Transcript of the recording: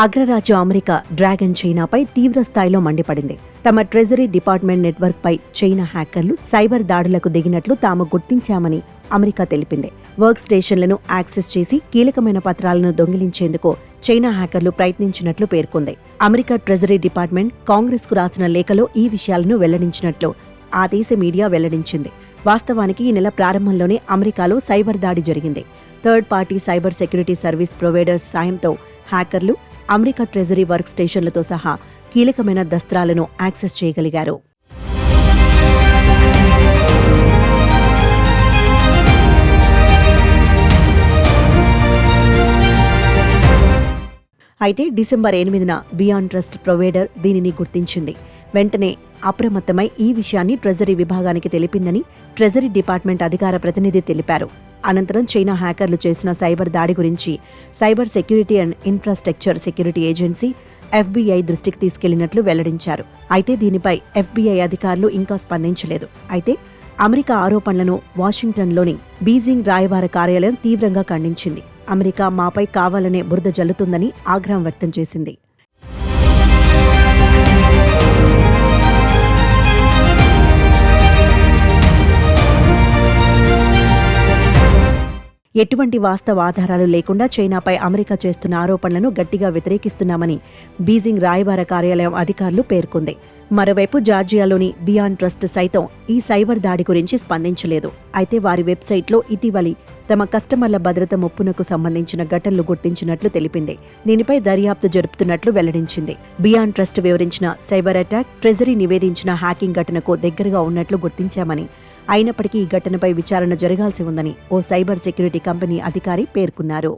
అగ్రరాజ్యం America dragon చైనాపై తీవ్ర స్థాయిలో మండిపడింది. తమ ట్రెజరీ డిపార్ట్మెంట్ నెట్వర్క్ పై చైనా హ్యాకర్లు సైబర్ దాడులకు దిగినట్లు తాము గుర్తించామని అమెరికా తెలిపింది. వర్క్ స్టేషన్లను యాక్సెస్ చేసి కీలకమైన పత్రాలను దొంగిలించేందుకు చైనా హ్యాకర్లు ప్రయత్నించినట్లు పేర్కొంది. అమెరికా ట్రెజరీ డిపార్ట్మెంట్ కాంగ్రెస్కు రాసిన లేఖలో ఈ విషయాలను వెల్లడించినట్లు ఆ దేశ మీడియా వెల్లడించింది. వాస్తవానికి ఈ నెల ప్రారంభంలోనే అమెరికాలో సైబర్ దాడి జరిగింది. Third party cyber security service providers సాయంతో హ్యాకర్లు అమెరికా ట్రెజరీ వర్క్ స్టేషన్లతో సహా కీలకమైన దస్త్రాలను యాక్సెస్ చేయగలిగారు. అయితే డిసెంబర్ 8న బియాన్ ట్రస్ట్ ప్రొవైడర్ దీనిని గుర్తించింది. వెంటనే అప్రమత్తమై ఈ విషయాన్ని ట్రెజరీ విభాగానికి తెలిపిందని ట్రెజరీ డిపార్ట్మెంట్ అధికార ప్రతినిధి తెలిపారు. అనంతరం చైనా హ్యాకర్లు చేసిన సైబర్ దాడి గురించి cyber security and infrastructure security agency FBI దృష్టికి తీసుకెళ్లినట్లు వెల్లడించారు. అయితే దీనిపై FBI అధికారులు ఇంకా స్పందించలేదు. అయితే అమెరికా ఆరోపణలను వాషింగ్టన్లోని బీజింగ్ రాయబార కార్యాలయం తీవ్రంగా ఖండించింది. అమెరికా మాపై కావాలనే బురద జల్లుతుందని ఆగ్రహం వ్యక్తం చేసింది. ఎటువంటి వాస్తవ ఆధారాలు లేకుండా చైనాపై అమెరికా చేస్తున్న ఆరోపణలను గట్టిగా వ్యతిరేకిస్తున్నామని బీజింగ్ రాయబార కార్యాలయం అధికారులు పేర్కొంది. మరోవైపు జార్జియాలోని బియాన్ ట్రస్ట్ సైతం ఈ సైబర్ దాడి గురించి స్పందించలేదు. అయితే వారి వెబ్సైట్లో ఇటీవలి తమ కస్టమర్ల భద్రత ముప్పునకు సంబంధించిన ఘటనలు గుర్తించినట్లు తెలిపింది. దీనిపై దర్యాప్తు జరుపుతున్నట్లు వెల్లడించింది. బియాన్ ట్రస్ట్ వివరించిన సైబర్ అటాక్ ట్రెజరీ నివేదించిన హ్యాకింగ్ ఘటనకు దగ్గరగా ఉన్నట్లు గుర్తించామని, అయినప్పటికీ ఈ ఘటనపై విచారణ జరగాల్సి ఉందని ఓ సైబర్ సెక్యూరిటీ కంపెనీ అధికారి పేర్కొన్నారు.